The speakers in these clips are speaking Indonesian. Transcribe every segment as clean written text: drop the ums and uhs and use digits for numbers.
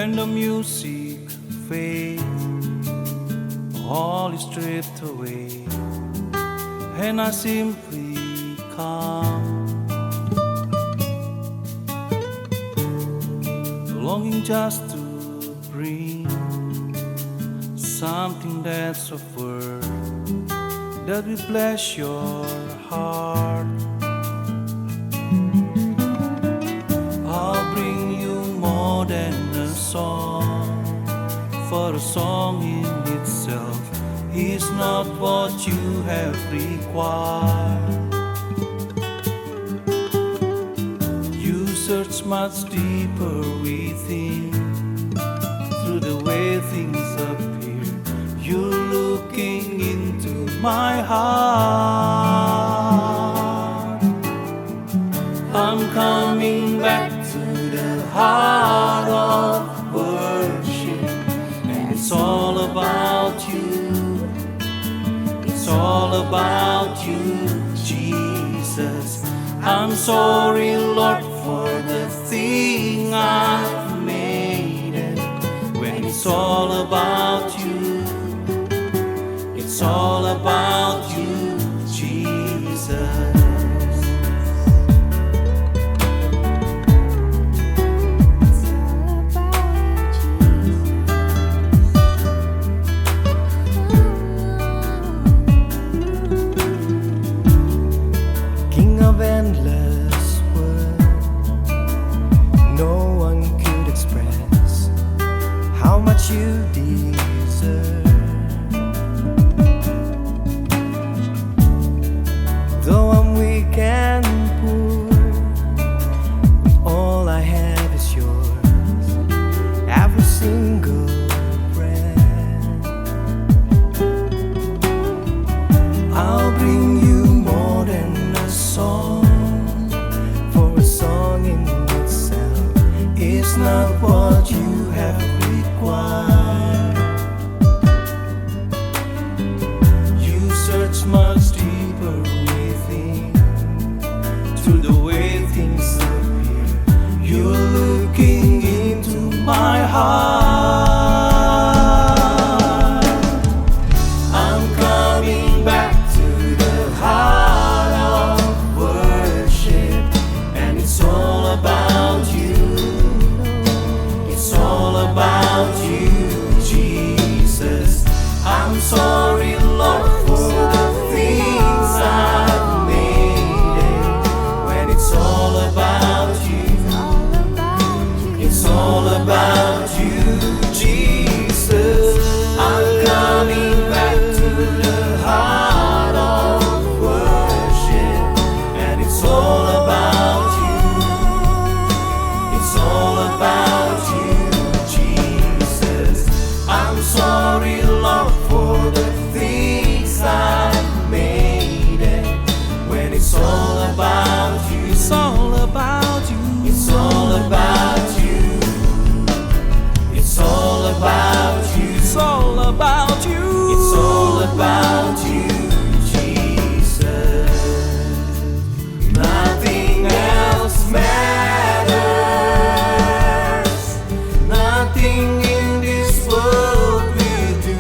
When the music fades, all is stripped away, and I simply come, longing just to bring something that's of worth that will bless your heart. I'll bring you more than a song, for a song in itself is not what you have required. You search much deeper within, through the way things appear. You're looking into my heart. I'm coming back to the heart of worship, and it's all about you. It's all about you, Jesus. I'm sorry, Lord, for the thing I've made it. When it's all about you, it's all about you, Jesus. King of endless words, no one could express how much you deserve. Though I'm weak and poor, all I have is yours, every single breath. I'll bring you more than a song, for a song in itself is not what you have required. You search much deeper within, through the way things appear. You're looking into my heart. I'm coming back to the heart of worship, and it's all about you. It's all about you, Jesus. I'm sorry, Lord, for the things I've made it. When it's all about you, it's all about you, Jesus. I'm coming back to the heart of worship, and it's all about you. It's all about you, Jesus. I'm sorry, Lord, for the things I've made it. When it's all about you, it's all about you. It's all about you. It's all about you. It's all about you. It's all about you, Jesus. Nothing else matters. Nothing in this world will do.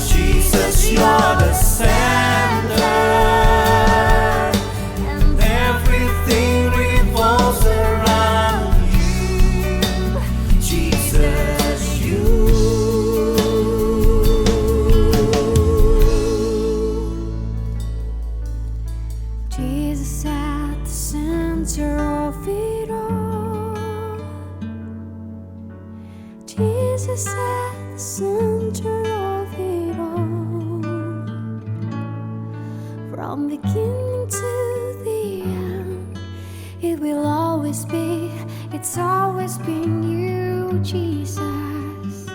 Jesus, you're the center, and everything revolves around you. Jesus, you. Jesus at the center of it all. Jesus at the center of it all. From beginning to the end, it will always be, it's always been you, Jesus.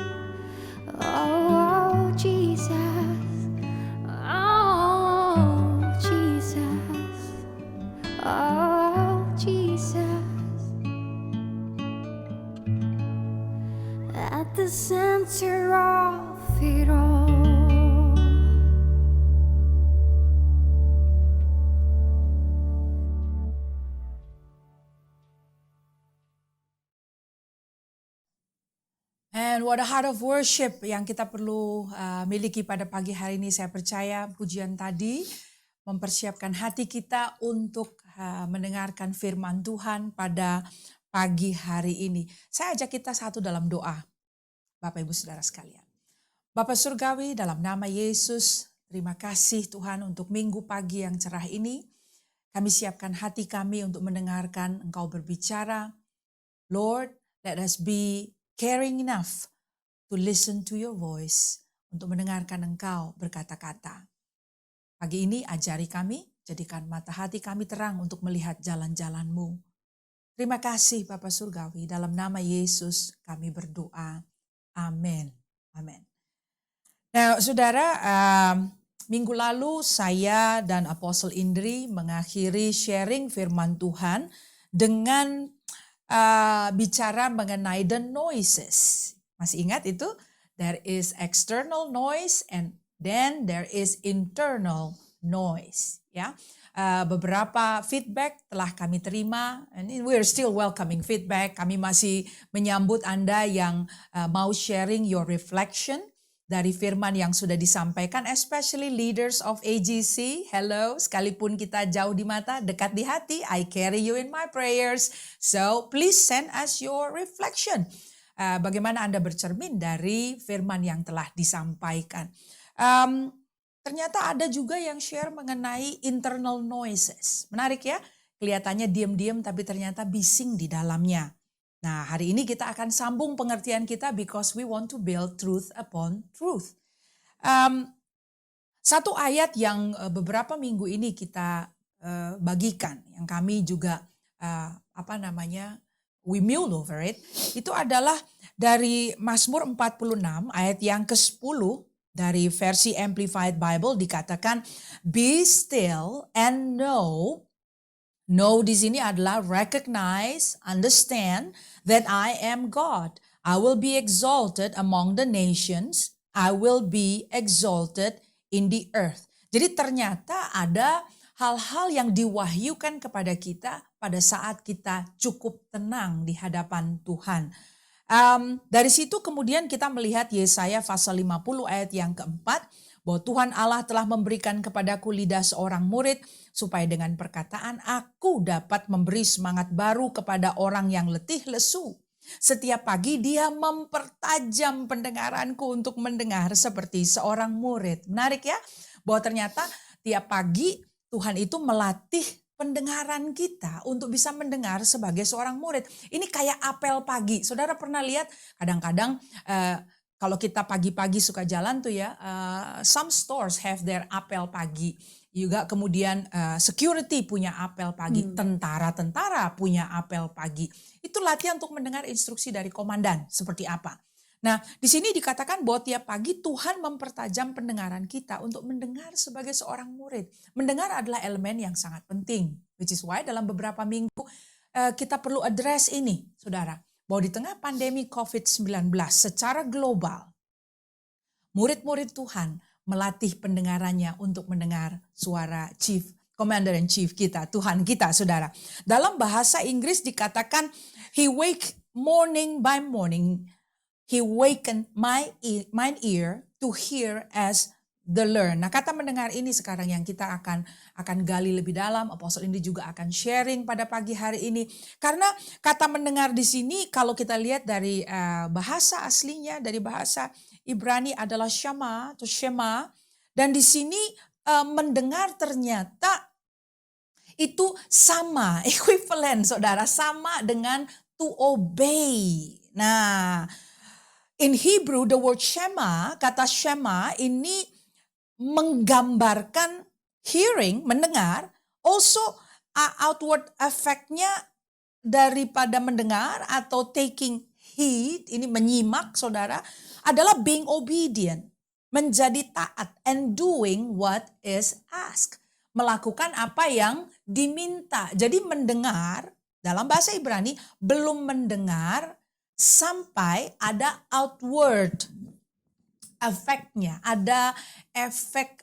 Oh, Jesus. Oh, Jesus. Oh, Jesus. At the center of it all. And what a heart of worship yang kita perlu miliki pada pagi hari ini. Saya percaya pujian tadi mempersiapkan hati kita untuk mendengarkan firman Tuhan pada pagi hari ini. Saya ajak kita satu dalam doa, Bapak Ibu Saudara sekalian. Bapak Surgawi, dalam nama Yesus, terima kasih Tuhan untuk minggu pagi yang cerah ini. Kami siapkan hati kami untuk mendengarkan Engkau berbicara. Lord, let us be caring enough to listen to your voice, untuk mendengarkan Engkau berkata-kata. Pagi ini ajari kami, jadikan mata hati kami terang untuk melihat jalan-jalan-Mu. Terima kasih Bapa Surgawi, dalam nama Yesus kami berdoa. Amin. Amin. Nah saudara, minggu lalu saya dan Apostle Indri mengakhiri sharing firman Tuhan dengan bicara mengenai the noises. Masih ingat itu? There is external noise and then there is internal noise. Ya, beberapa feedback telah kami terima. And we're still welcoming feedback. Kami masih menyambut Anda yang mau sharing your reflection dari firman yang sudah disampaikan, especially leaders of AGC. Hello, sekalipun kita jauh di mata, dekat di hati, I carry you in my prayers. So please send us your reflection. Bagaimana Anda bercermin dari firman yang telah disampaikan. Ternyata ada juga yang share mengenai internal noises. Menarik ya, kelihatannya diam-diam tapi ternyata bising di dalamnya. Nah, hari ini kita akan sambung pengertian kita because we want to build truth upon truth. Satu ayat yang beberapa minggu ini kita bagikan, yang kami juga we mull over it, itu adalah dari Mazmur 46 ayat yang ke-10 dari versi Amplified Bible dikatakan, be still and know. Know di sini adalah recognize, understand that I am God. I will be exalted among the nations. I will be exalted in the earth. Jadi ternyata ada hal-hal yang diwahyukan kepada kita pada saat kita cukup tenang di hadapan Tuhan. Dari situ kemudian kita melihat Yesaya pasal 50 ayat yang keempat, bahwa Tuhan Allah telah memberikan kepadaku lidah seorang murid, supaya dengan perkataan aku dapat memberi semangat baru kepada orang yang letih lesu. Setiap pagi dia mempertajam pendengaranku untuk mendengar seperti seorang murid. Menarik ya, bahwa ternyata tiap pagi Tuhan itu melatih pendengaran kita untuk bisa mendengar sebagai seorang murid. Ini kayak apel pagi. Saudara pernah lihat kadang-kadang kalau kita pagi-pagi suka jalan tuh ya, some stores have their apel pagi. Juga kemudian security punya apel pagi, tentara-tentara punya apel pagi. Itu latihan untuk mendengar instruksi dari komandan seperti apa. Nah, di sini dikatakan bahwa tiap pagi Tuhan mempertajam pendengaran kita untuk mendengar sebagai seorang murid. Mendengar adalah elemen yang sangat penting, which is why dalam beberapa minggu kita perlu address ini, saudara. Bahwa di tengah pandemi COVID-19 secara global, murid-murid Tuhan melatih pendengarannya untuk mendengar suara Commander in Chief kita, Tuhan kita, saudara. Dalam bahasa Inggris dikatakan, He wake morning by morning, He wakened mine ear to hear as the learn. Nah, kata mendengar ini sekarang yang kita akan gali lebih dalam. Apostle Indi juga akan sharing pada pagi hari ini. Karena kata mendengar di sini kalau kita lihat dari bahasa aslinya, dari bahasa Ibrani adalah shama atau shema. Dan di sini mendengar ternyata itu sama, equivalent saudara, sama dengan to obey. Nah, in Hebrew the word shema, kata shema ini menggambarkan hearing, mendengar, also outward effect-nya daripada mendengar atau taking heed, ini menyimak saudara, adalah being obedient, menjadi taat, and doing what is asked, melakukan apa yang diminta. Jadi mendengar, dalam bahasa Ibrani, belum mendengar sampai ada outward efeknya, ada efek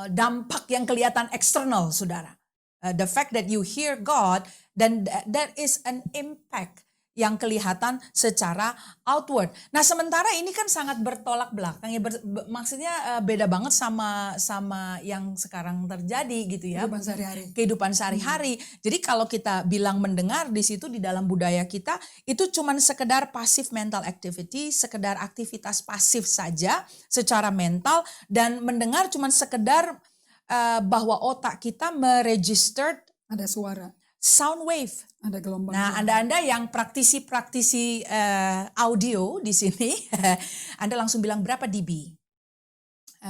dampak yang kelihatan eksternal, saudara. The fact that you hear God, then there is an impact yang kelihatan secara outward. Nah, sementara ini kan sangat bertolak belakang ya, maksudnya beda banget sama yang sekarang terjadi gitu ya. Kehidupan sehari-hari. Kehidupan sehari-hari. Jadi kalau kita bilang mendengar di situ di dalam budaya kita itu cuman sekedar passive mental activity, sekedar aktivitas pasif saja secara mental, dan mendengar cuman sekedar bahwa otak kita meregistered Ada suara, sound wave. ada gelombang. Nah, Anda yang praktisi audio di sini, Anda langsung bilang berapa dB?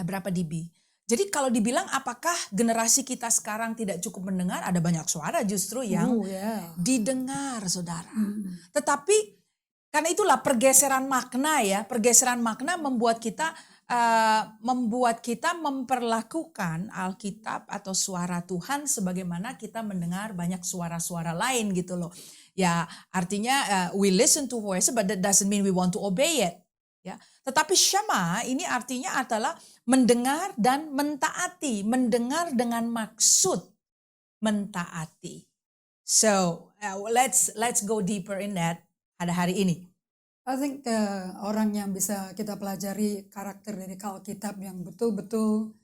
Berapa dB? Jadi kalau dibilang apakah generasi kita sekarang tidak cukup mendengar, ada banyak suara justru yang Ya. didengar, saudara. Tetapi karena itulah pergeseran makna ya, pergeseran makna membuat kita memperlakukan Alkitab atau suara Tuhan sebagaimana kita mendengar banyak suara-suara lain gitu loh. Ya artinya we listen to voice but that doesn't mean we want to obey it. Ya, tetapi syama ini artinya adalah mendengar dan mentaati, mendengar dengan maksud mentaati. So let's go deeper in that pada hari ini. I think orang yang bisa kita pelajari karakter dari Alkitab yang betul-betul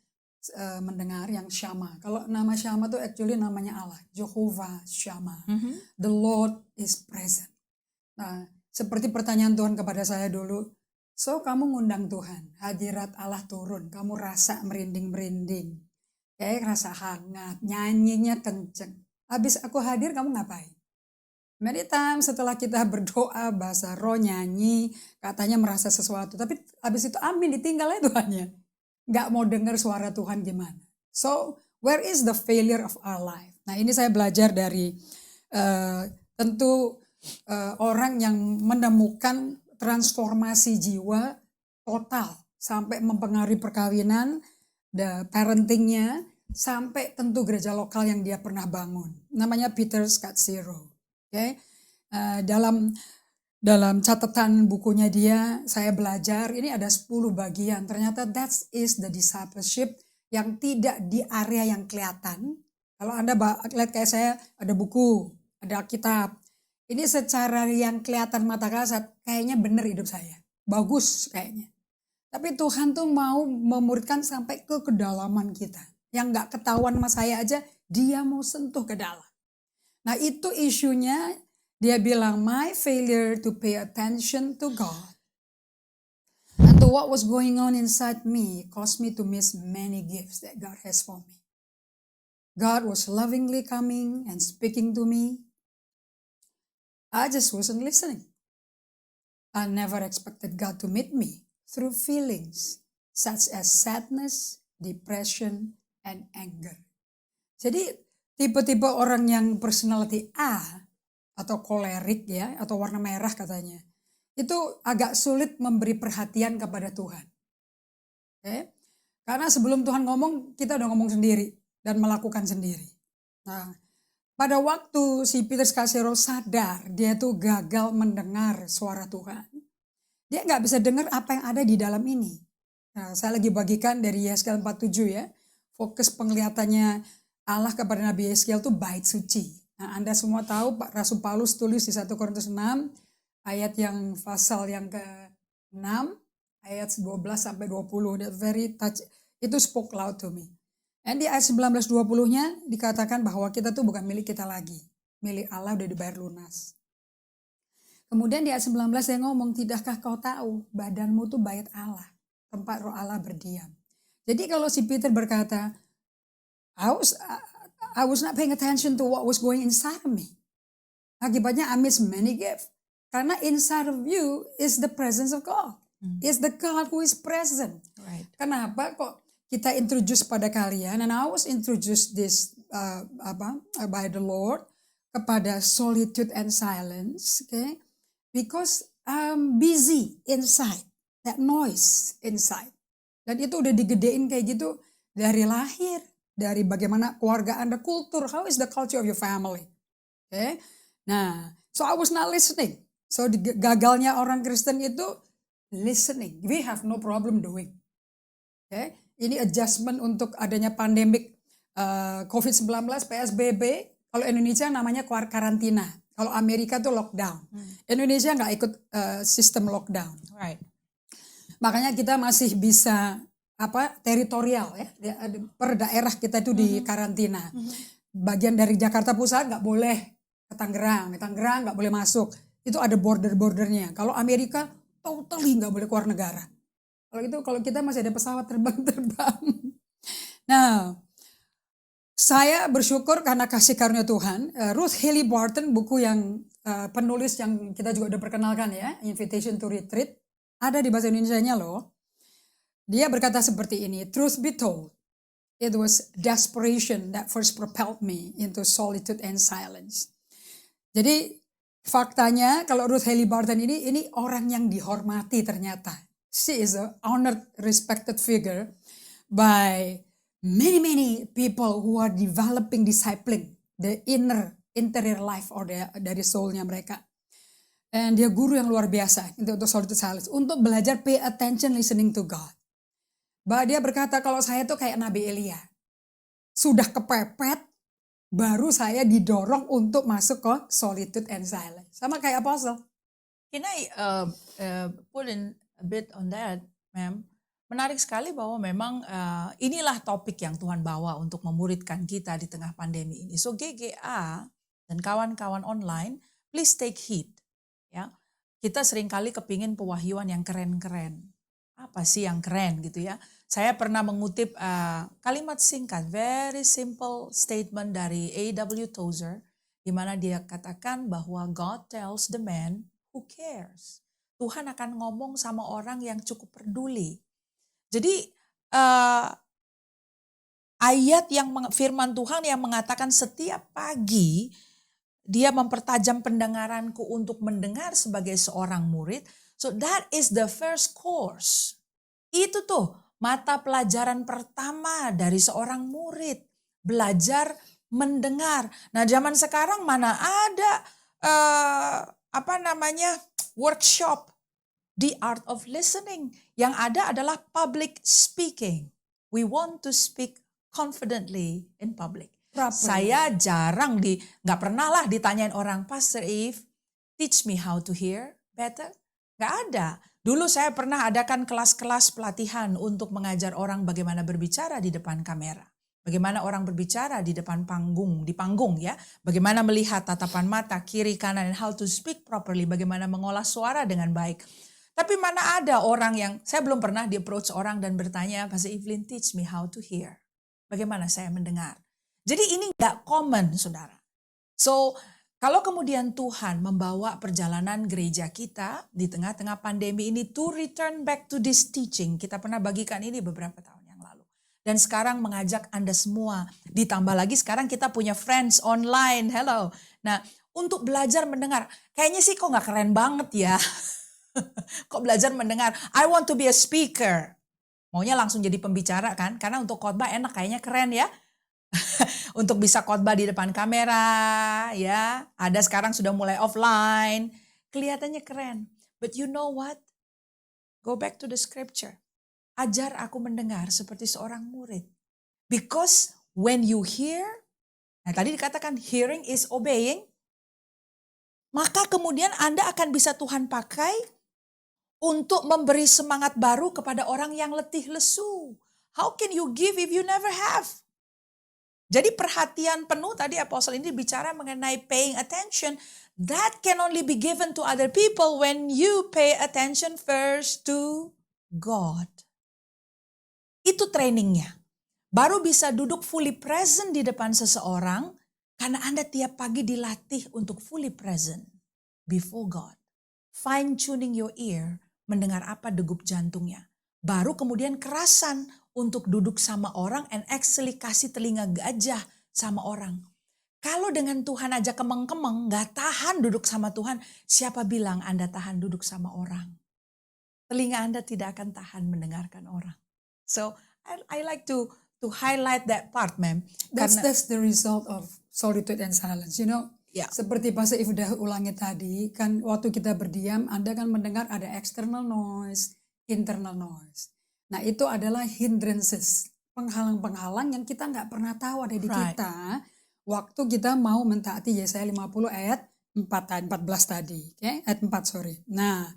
mendengar yang Shama. Kalau nama Shama itu actually namanya Allah, Jehovah Shama. The Lord is present. Nah, seperti pertanyaan Tuhan kepada saya dulu, so kamu ngundang Tuhan, hadirat Allah turun, kamu rasa merinding-merinding, kayak rasa hangat, nyanyinya kenceng. Habis aku hadir kamu ngapain? Many times setelah kita berdoa bahasa roh, nyanyi, katanya merasa sesuatu. Tapi habis itu amin, ditinggal aja Tuhannya. Gak mau dengar suara Tuhan gimana. So where is the failure of our life? Nah ini saya belajar dari tentu orang yang menemukan transformasi jiwa total. Sampai mempengaruhi perkawinan, the parentingnya, sampai tentu gereja lokal yang dia pernah bangun. Namanya Peter Scazzero. Okay. Dalam catatan bukunya dia, saya belajar ini ada 10 bagian. Ternyata that is the discipleship yang tidak di area yang kelihatan. Kalau Anda lihat kayak saya, ada buku, ada Alkitab. Ini secara yang kelihatan mata kasat, kayaknya benar hidup saya. Bagus kayaknya. Tapi Tuhan tuh mau memuridkan sampai ke kedalaman kita. Yang gak ketahuan sama saya aja, dia mau sentuh ke dalam. Nah itu isunya, dia bilang my failure to pay attention to God and to what was going on inside me caused me to miss many gifts that God has for me. God was lovingly coming and speaking to me. I just wasn't listening. I never expected God to meet me through feelings such as sadness, depression, and anger. Jadi tipe-tipe orang yang personality A atau kolerik ya, atau warna merah katanya, itu agak sulit memberi perhatian kepada Tuhan. Okay? Karena sebelum Tuhan ngomong, kita udah ngomong sendiri dan melakukan sendiri. Nah, pada waktu si Peter Scazzero sadar dia tuh gagal mendengar suara Tuhan, dia nggak bisa dengar apa yang ada di dalam ini. Nah, saya lagi bagikan dari Yeskel 47 ya, fokus penglihatannya Allah kepada Nabi Yeskiel itu bait suci. Nah, Anda semua tahu Pak Rasul Paulus tulis di 1 Korintus 6 ayat yang pasal yang ke-6 ayat 12 sampai 20. That very touch, itu spoke loud to me. Dan di ayat 19-20-nya dikatakan bahwa kita tuh bukan milik kita lagi. Milik Allah udah dibayar lunas. Kemudian di ayat 19 saya ngomong, tidakkah kau tahu badanmu tuh bait Allah, tempat roh Allah berdiam. Jadi kalau si Peter berkata, I was not paying attention to what was going inside of me. Akibatnya I miss many gifts. Karena inside of you is the presence of God. Is the God who is present. Right. Kenapa kok kita introduce pada kalian, and I was introduced this by the Lord kepada solitude and silence, okay? Because I'm busy inside, that noise inside. Dan itu udah digedein kayak gitu dari lahir. Dari bagaimana keluarga Anda, kultur, how is the culture of your family. Okay? Nah, so I was not listening. So gagalnya orang Kristen itu listening. We have no problem doing. Okay? Ini adjustment untuk adanya pandemik COVID-19, PSBB. Kalau Indonesia namanya karantina. Kalau Amerika tuh lockdown. Indonesia nggak ikut sistem lockdown. Right. Makanya kita masih bisa teritorial ya. Per daerah kita itu di karantina. Bagian dari Jakarta Pusat nggak boleh ke Tangerang nggak boleh masuk. Itu ada border-bordernya. Kalau Amerika totally nggak boleh keluar negara. Kalau kita masih ada pesawat terbang. Nah, saya bersyukur karena kasih karunia Tuhan. Ruth Haley Barton, buku yang penulis yang kita juga udah perkenalkan ya, Invitation to Retreat, ada di bahasa Indonesianya loh. Dia berkata seperti ini, truth be told, it was desperation that first propelled me into solitude and silence. Jadi faktanya kalau Ruth Haley Barton ini orang yang dihormati ternyata. She is a honored, respected figure by many people who are developing, discipling the interior life or dari soulnya mereka. Dan dia guru yang luar biasa untuk solitude silence, untuk belajar pay attention listening to God. Bahwa dia berkata kalau saya tuh kayak Nabi Elia, sudah kepepet, baru saya didorong untuk masuk ke solitude and silence. Sama kayak apostle. Can I put in a bit on that, ma'am? Menarik sekali bahwa memang inilah topik yang Tuhan bawa untuk memuridkan kita di tengah pandemi ini. So GGA dan kawan-kawan online, please take heed. Ya, kita seringkali kepingin pewahyuan yang keren-keren. Apa sih yang keren gitu ya? Saya pernah mengutip kalimat singkat, very simple statement dari A.W. Tozer, di mana dia katakan bahwa God tells the man who cares. Tuhan akan ngomong sama orang yang cukup peduli. Jadi ayat yang firman Tuhan yang mengatakan setiap pagi dia mempertajam pendengaranku untuk mendengar sebagai seorang murid. So that is the first course. Itu tuh mata pelajaran pertama dari seorang murid. Belajar mendengar. Nah zaman sekarang mana ada workshop the art of listening. Yang ada adalah public speaking. We want to speak confidently in public. Saya jarang nggak pernah lah ditanyain orang, Pastor Eve, teach me how to hear better. Nggak ada. Dulu saya pernah adakan kelas-kelas pelatihan untuk mengajar orang bagaimana berbicara di depan kamera. Bagaimana orang berbicara di depan di panggung ya. Bagaimana melihat tatapan mata kiri kanan and how to speak properly. Bagaimana mengolah suara dengan baik. Tapi mana ada orang yang, saya belum pernah di-approach orang dan bertanya, Pastor Evelyn teach me how to hear. Bagaimana saya mendengar. Jadi ini nggak common saudara. So kalau kemudian Tuhan membawa perjalanan gereja kita di tengah-tengah pandemi ini to return back to this teaching. Kita pernah bagikan ini beberapa tahun yang lalu. Dan sekarang mengajak Anda semua. Ditambah lagi sekarang kita punya friends online. Hello. Nah untuk belajar mendengar. Kayaknya sih kok gak keren banget ya. Kok belajar mendengar. I want to be a speaker. Maunya langsung jadi pembicara kan. Karena untuk khotbah enak kayaknya keren ya. Untuk bisa khotbah di depan kamera ya. Ada sekarang sudah mulai offline. Kelihatannya keren. But you know what? Go back to the scripture. Ajar aku mendengar seperti seorang murid. Because when you hear, nah tadi dikatakan hearing is obeying. Maka kemudian Anda akan bisa Tuhan pakai untuk memberi semangat baru kepada orang yang letih lesu. How can you give if you never have? Jadi perhatian penuh tadi apostle ini bicara mengenai paying attention. That can only be given to other people when you pay attention first to God. Itu trainingnya. Baru bisa duduk fully present di depan seseorang karena Anda tiap pagi dilatih untuk fully present before God. Fine tuning your ear, mendengar apa degup jantungnya. Baru kemudian kerasan untuk duduk sama orang and actually kasih telinga gajah sama orang. Kalau dengan Tuhan aja kemeng-kemeng, gak tahan duduk sama Tuhan, siapa bilang Anda tahan duduk sama orang? Telinga Anda tidak akan tahan mendengarkan orang. So I like to highlight that part, ma'am. That's the result of solitude and silence. You know, seperti Pastor If udah ulangi tadi, kan waktu kita berdiam, Anda kan mendengar ada external noise, internal noise. Nah itu adalah hindrances, penghalang-penghalang yang kita nggak pernah tahu ada di kita. Waktu kita mau mentaati Yesaya 50 ayat 14 tadi, ayat 4 sorry. Nah,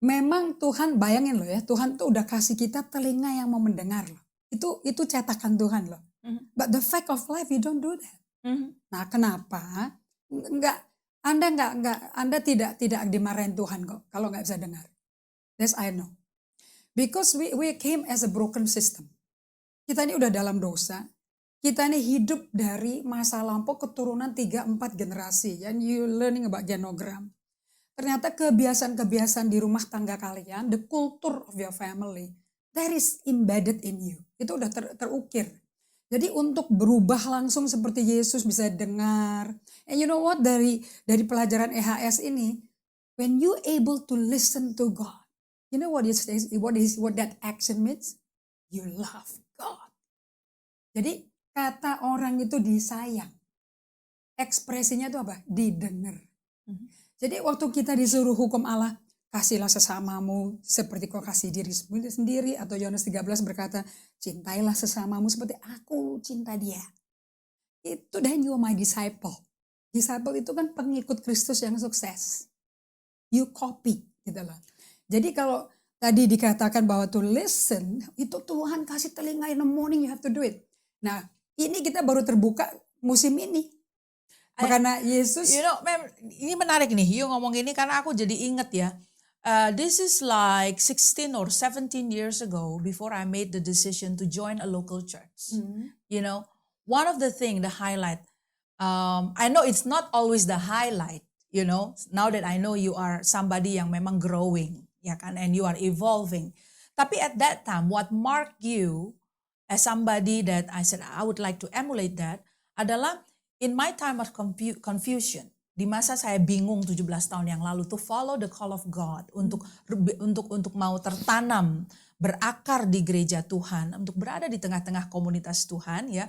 memang Tuhan bayangin loh ya, Tuhan tuh udah kasih kita telinga yang mau mendengar loh. Itu cetakan Tuhan loh. But the fact of life you don't do that. Nah, kenapa? Anda tidak dimarahin Tuhan kok kalau nggak bisa dengar. That's I know. Because we came as a broken system. Kita ini udah dalam dosa. Kita ini hidup dari masa lampau keturunan 3-4 generasi. And you learning about genogram. Ternyata kebiasaan-kebiasaan di rumah tangga kalian, the culture of your family, that is embedded in you. Itu udah terukir. Jadi untuk berubah langsung seperti Yesus bisa dengar. And you know what, dari pelajaran EHS ini, when you able to listen to God, you know what that action means? You love God. Jadi kata orang itu disayang. Ekspresinya itu apa? Didengar. Jadi waktu kita disuruh hukum Allah, kasihlah sesamamu seperti kau kasih diri sendiri. Atau Yohanes 13 berkata, cintailah sesamamu seperti aku cinta dia. Itu then you are my disciple. Disciple itu kan pengikut Kristus yang sukses. You copy gitu loh. Jadi kalau tadi dikatakan bahwa to listen, itu Tuhan kasih telinga in the morning, you have to do it. Nah, ini kita baru terbuka musim ini. Karena Yesus. You know, ini menarik nih, you ngomong ini karena aku jadi inget ya. This is like 16 or 17 years ago before I made the decision to join a local church. You know, one of the thing, the highlight, I know it's not always the highlight, you know, now that I know you are somebody yang memang growing, ya kan, and you are evolving. Tapi at that time, what marked you as somebody that I said I would like to emulate that adalah in my time of confusion, di masa saya bingung 17 tahun yang lalu to follow the call of God untuk mau tertanam, berakar di gereja Tuhan, untuk berada di tengah-tengah komunitas Tuhan ya.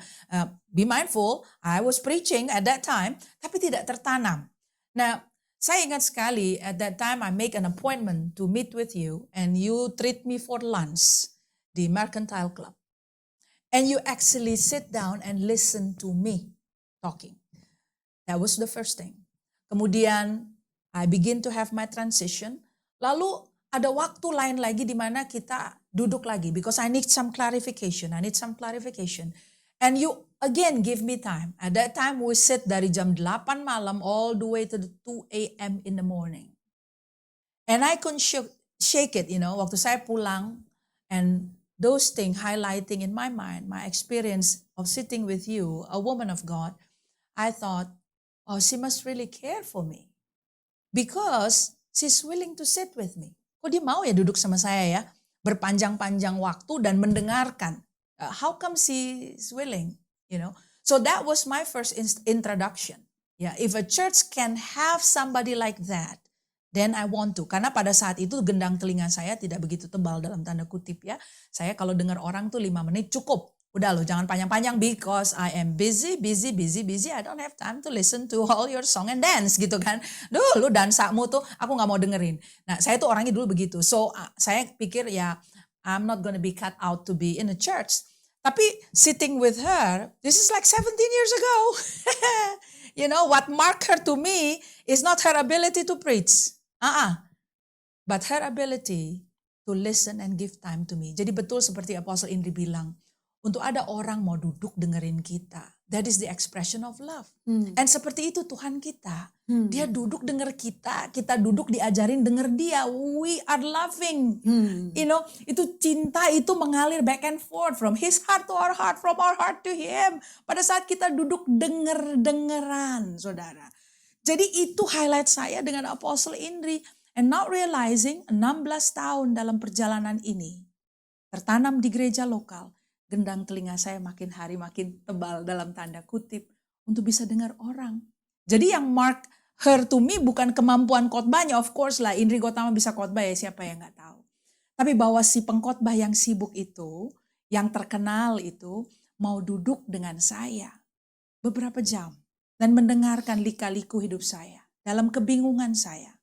Be mindful, I was preaching at that time tapi tidak tertanam. Nah, saya ingat sekali at that time I make an appointment to meet with you and you treat me for lunch di Mercantile Club. And you actually sit down and listen to me talking. That was the first thing. Kemudian I begin to have my transition. Lalu ada waktu lain lagi di mana kita duduk lagi because I need some clarification. And you again give me time. At that time we sit dari jam 8 malam all the way to the 2 a.m. in the morning. And I couldn't shake it, you know, waktu saya pulang and those things highlighting in my mind, my experience of sitting with you, a woman of God, I thought, oh, she must really care for me. Because she's willing to sit with me. Kok dia mau ya duduk sama saya ya, berpanjang-panjang waktu dan mendengarkan. How come she's willing, you know? So that was my first introduction. Yeah, if a church can have somebody like that, then I want to. Karena pada saat itu gendang telinga saya tidak begitu tebal dalam tanda kutip ya. Saya kalau dengar orang tuh 5 menit cukup. Udah loh, jangan panjang-panjang because I am busy. I don't have time to listen to all your song and dance gitu kan. Duh, lu dansamu tuh aku gak mau dengerin. Nah, saya tuh orangnya dulu begitu. So, saya pikir ya I'm not gonna be cut out to be in a church. Tapi sitting with her, this is like 17 years ago. You know, what marked her to me is not her ability to preach. But her ability to listen and give time to me. Jadi betul seperti Apostle Indri bilang, untuk ada orang mau duduk dengerin kita. That is the expression of love. And seperti itu Tuhan kita. Dia duduk denger kita, kita duduk diajarin denger dia. We are loving. You know, itu cinta itu mengalir back and forth from his heart to our heart, from our heart to him. Pada saat kita duduk denger-dengeran, saudara. Jadi itu highlight saya dengan Apostle Indri. And not realizing 16 tahun dalam perjalanan ini. Tertanam di gereja lokal. Gendang telinga saya makin hari makin tebal dalam tanda kutip. Untuk bisa dengar orang. Jadi yang mark her to me bukan kemampuan khotbahnya. Of course lah Indri Gotama bisa khotbah ya siapa yang gak tahu. Tapi bahwa si pengkhotbah yang sibuk itu. Yang terkenal itu. Mau duduk dengan saya. Beberapa jam. Dan mendengarkan lika-liku hidup saya. Dalam kebingungan saya.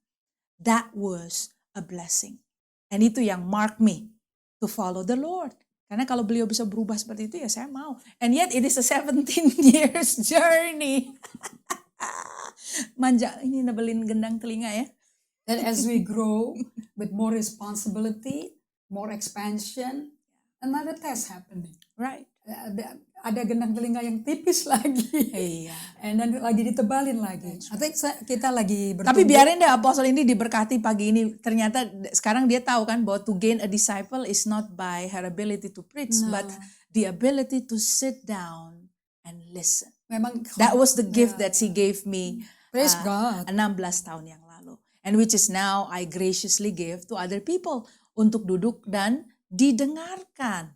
That was a blessing. And itu yang mark me to follow the Lord. Karena kalau beliau bisa berubah seperti itu ya saya mau. And yet it is a 17 years journey. Manja, ini nebelin gendang telinga ya. And as we grow with more responsibility, more expansion, another test happening. Right. Ada gendang telinga yang tipis lagi. Iya. And then lagi ditebalin lagi. I think kita lagi bertumbuh. Tapi biarin deh Apostle ini diberkati pagi ini. Ternyata sekarang dia tahu kan bahwa to gain a disciple is not by her ability to preach, but the ability to sit down and listen. Memang That was the gift that she gave me praise God. 16 tahun yang lalu. And which is now I graciously give to other people untuk duduk dan didengarkan.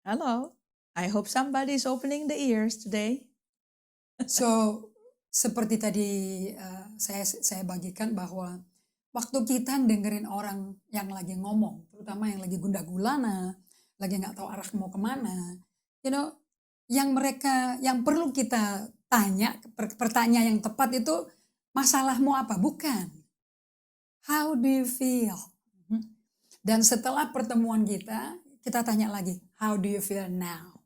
Hello. I hope somebody is opening the ears today. So seperti tadi saya bagikan bahwa waktu kita dengerin orang yang lagi ngomong, terutama yang lagi gundah gulana, lagi nggak tahu arah mau kemana, yang perlu kita tanya, pertanyaan yang tepat itu masalahmu apa? Bukan. How do you feel? Dan setelah pertemuan kita tanya lagi, how do you feel now?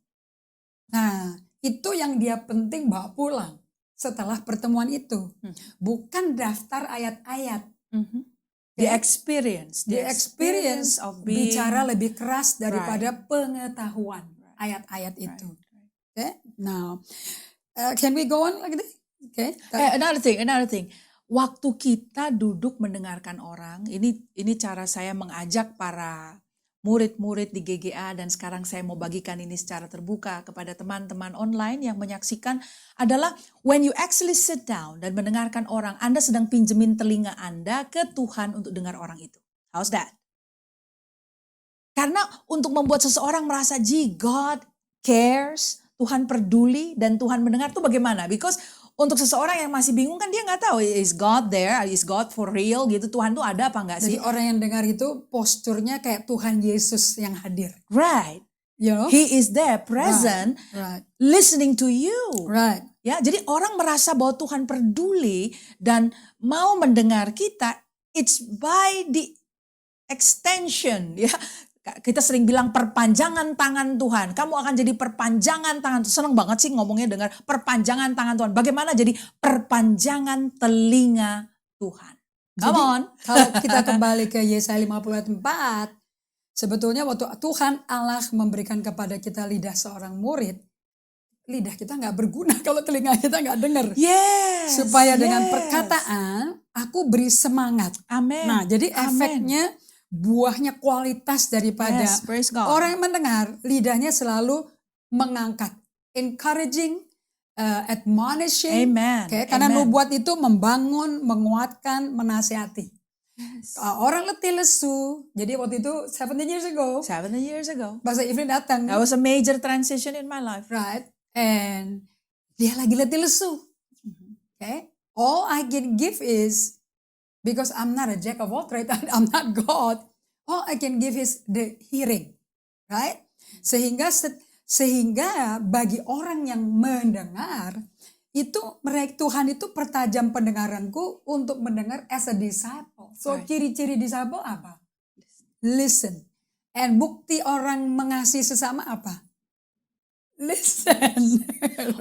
Nah, itu yang dia penting bawa pulang setelah pertemuan itu. Bukan daftar ayat-ayat. The experience of being bicara lebih keras daripada pengetahuan ayat-ayat itu. Okay? Now, can we go on like this? Okay. Another thing. Waktu kita duduk mendengarkan orang, ini cara saya mengajak para murid-murid di GGA dan sekarang saya mau bagikan ini secara terbuka kepada teman-teman online yang menyaksikan adalah when you actually sit down dan mendengarkan orang, Anda sedang pinjemin telinga Anda ke Tuhan untuk dengar orang itu. How's that? Karena untuk membuat seseorang merasa, God cares, Tuhan peduli dan Tuhan mendengar itu bagaimana? Because untuk seseorang yang masih bingung kan dia nggak tahu, is God there, is God for real gitu, Tuhan tuh ada apa nggak sih? Jadi orang yang dengar itu posturnya kayak Tuhan Yesus yang hadir. Right. You know? He is there, present, Right. listening to you. Right. Ya, jadi orang merasa bahwa Tuhan peduli dan mau mendengar kita, it's by the extension, ya. Kita sering bilang perpanjangan tangan Tuhan. Kamu akan jadi perpanjangan tangan. Senang banget sih ngomongnya dengar perpanjangan tangan Tuhan. Bagaimana jadi perpanjangan telinga Tuhan? Come on. Kalau kita kembali ke Yesaya 50 ayat 4, sebetulnya waktu Tuhan Allah memberikan kepada kita lidah seorang murid, lidah kita nggak berguna kalau telinga kita nggak dengar. Yes. Supaya dengan perkataan, aku beri semangat. Amin. Nah, jadi Amen. efeknya buahnya kualitas daripada Yes, praise God. orang yang mendengar, lidahnya selalu mengangkat, encouraging, admonishing. Amen. Karena Amen. nubuat itu membangun, menguatkan, menasihati. Orang letih lesu. Jadi waktu itu 17 years ago, 7 years ago. Pastor Evelyn datang. That was a major transition in my life. Right. And dia lagi letih lesu. Okay. All I can give is, because I'm not a jack of all trades, I'm not God. All I can give is the hearing, right? Sehingga bagi orang yang mendengar itu, Tuhan itu pertajam pendengaranku untuk mendengar as a disciple. So Right. ciri-ciri disciple apa? Listen. And bukti orang mengasihi sesama apa? Listen.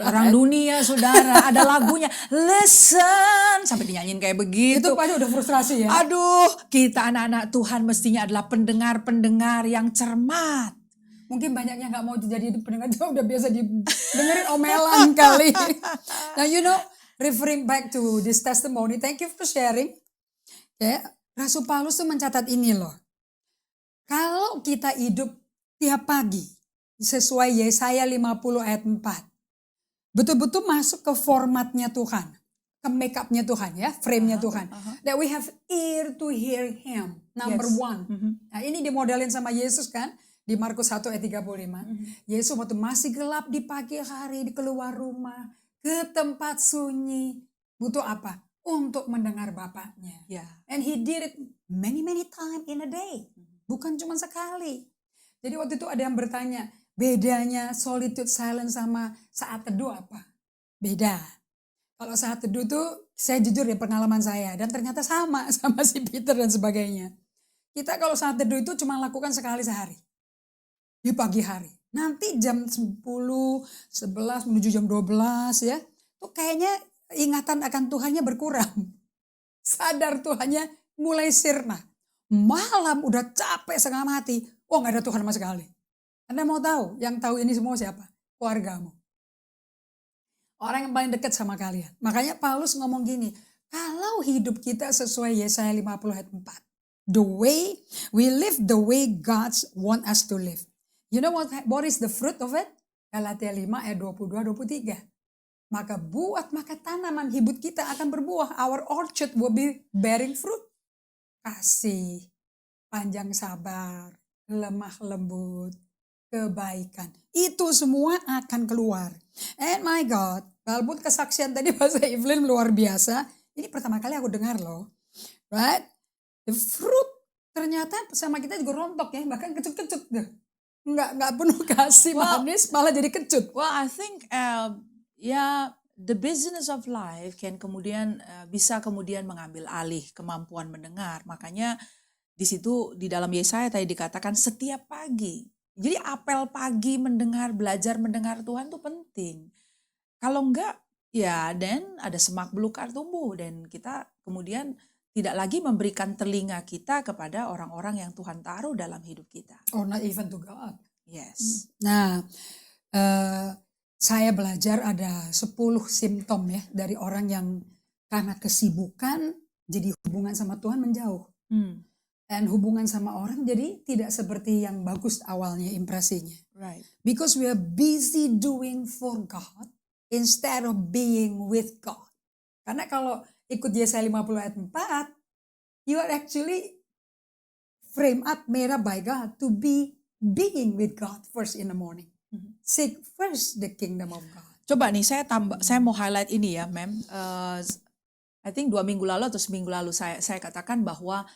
Orang dunia saudara ada lagunya listen sampai dinyanyiin kayak begitu. Itu pasti udah frustrasi ya. Aduh, kita anak-anak Tuhan mestinya adalah pendengar-pendengar yang cermat. Mungkin banyak yang gak mau jadi pendengar, itu udah biasa dengerin omelan kali. Now referring back to this testimony, thank you for sharing. Rasul Paulus tuh mencatat ini loh. Kalau kita hidup tiap pagi sesuai Yesaya 50 ayat 4. Betul-betul masuk ke formatnya Tuhan. Ke make up-nya Tuhan ya, frame-nya Tuhan. That we have ear to hear Him. Number Yes. one. Nah ini dimodelin sama Yesus kan. Di Markus 1 ayat 35. Yesus waktu masih gelap di pagi hari keluar rumah. Ke tempat sunyi. Butuh apa? Untuk mendengar Bapaknya. Ya. And He did it many times in a day. Bukan cuma sekali. Jadi waktu itu ada yang bertanya, bedanya solitude silence sama saat teduh apa? Beda. Kalau saat teduh tuh saya jujur ya pengalaman saya dan ternyata sama si Peter dan sebagainya. Kita kalau saat teduh itu cuma lakukan sekali sehari. Di pagi hari. Nanti jam 10, 11 menuju jam 12 ya. Tuh kayaknya ingatan akan Tuhannya berkurang. Sadar Tuhannya mulai sirna. Malam udah capek setengah mati. Oh, nggak ada Tuhan sama sekali. Anda mau tahu, yang tahu ini semua siapa? Keluargamu. Orang yang paling dekat sama kalian. Makanya Paulus ngomong gini, kalau hidup kita sesuai Yesaya 50 ayat 4. The way we live the way God want us to live. You know what is the fruit of it? Galatia 5 ayat 22-23. Maka tanaman hidup kita akan berbuah. Our orchard will be bearing fruit. Kasih, panjang sabar, lemah lembut, kebaikan. Itu semua akan keluar. And my God, walaupun kesaksian tadi bahasa Evelyn luar biasa, ini pertama kali aku dengar loh. Right? The fruit ternyata sama kita juga rontok ya, bahkan kecut-kecut deh. Nggak penuh kasih manis, malah jadi kecut. Well, I think the business of life can kemudian bisa kemudian mengambil alih kemampuan mendengar. Makanya di situ di dalam Yesaya tadi dikatakan setiap pagi. Jadi apel pagi belajar mendengar Tuhan itu penting. Kalau enggak, ya dan ada semak belukar tumbuh dan kita kemudian tidak lagi memberikan telinga kita kepada orang-orang yang Tuhan taruh dalam hidup kita. Or not even to God. Yes. Nah, saya belajar ada 10 simptom ya dari orang yang karena kesibukan jadi hubungan sama Tuhan menjauh. Dan hubungan sama orang jadi tidak seperti yang bagus awalnya impresinya. Right. Because we are busy doing for God instead of being with God. Karena kalau ikut Yesaya 50 ayat 4, you are actually made up by God to be being with God first in the morning. Seek first the kingdom of God. Coba nih saya mau highlight ini ya, Mem. I think 2 minggu lalu atau seminggu lalu saya katakan bahwa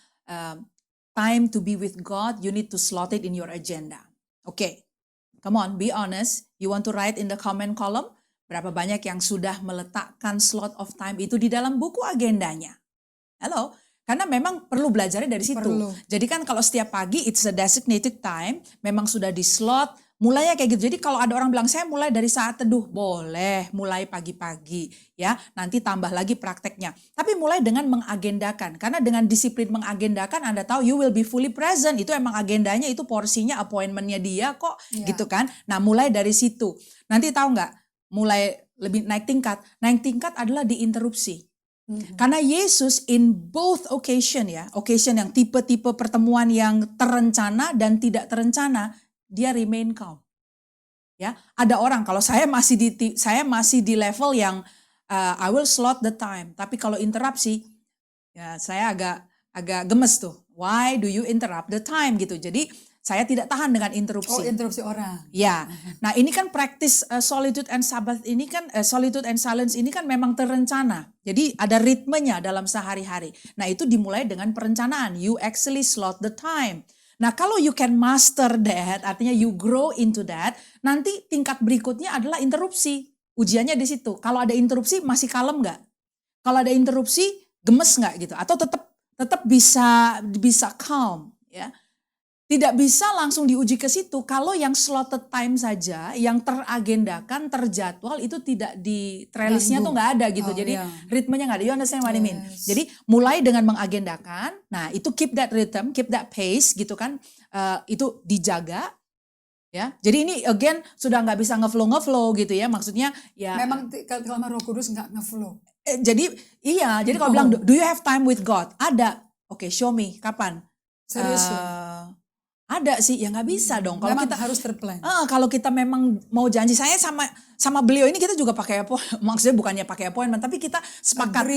time to be with God, you need to slot it in your agenda. Okay, come on, be honest. You want to write in the comment column berapa banyak yang sudah meletakkan slot of time itu di dalam buku agendanya. Halo, karena memang perlu belajarnya dari situ. Perlu. Jadi kan kalau setiap pagi it's a designated time, memang sudah di slot. Mulainya kayak gitu. Jadi kalau ada orang bilang saya mulai dari saat teduh, boleh mulai pagi-pagi ya. Nanti tambah lagi prakteknya. Tapi mulai dengan mengagendakan. Karena dengan disiplin mengagendakan Anda tahu you will be fully present. Itu emang agendanya, itu porsinya, appointmentnya dia kok gitu kan. Nah mulai dari situ. Nanti tahu nggak? Mulai lebih naik tingkat. Naik tingkat adalah diinterupsi. Karena Yesus in both occasion yang tipe-tipe pertemuan yang terencana dan tidak terencana, dia remain calm. Ya, ada orang kalau saya masih di level yang I will slot the time, tapi kalau interupsi ya saya agak gemes tuh. Why do you interrupt the time gitu. Jadi saya tidak tahan dengan interupsi. Oh, interupsi orang. Ya. Nah, ini kan praktis solitude and Sabbath ini kan solitude and silence ini kan memang terencana. Jadi ada ritmenya dalam sehari-hari. Nah, itu dimulai dengan perencanaan. You actually slot the time. Nah, kalau you can master that, artinya you grow into that, nanti tingkat berikutnya adalah interupsi. Ujiannya di situ. Kalau ada interupsi masih kalem nggak? Kalau ada interupsi gemes nggak gitu? Atau tetap bisa calm ya? Tidak bisa langsung diuji ke situ kalau yang slotted time saja, yang teragendakan, terjadwal itu tidak di trailisnya tuh nggak ada gitu. Jadi ritmenya nggak ada. You understand what I mean? Jadi mulai dengan mengagendakan, nah itu keep that rhythm, keep that pace gitu kan, itu dijaga. Ya, jadi ini again sudah nggak bisa ngeflow gitu ya, maksudnya ya. Memang kalau Roh Kudus nggak ngeflow. Jadi kalau bilang do you have time with God? Ada. Oke, show me kapan? Serius ada sih, ya nggak bisa dong. Kalau memang kita harus terplan. Kalau kita memang mau janji, saya sama beliau ini kita juga pakai maksudnya bukannya pakai appointment, tapi kita sepakat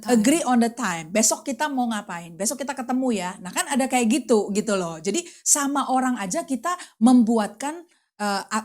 agree on the time. Besok kita mau ngapain? Besok kita ketemu ya. Nah kan ada kayak gitu loh. Jadi sama orang aja kita membuatkan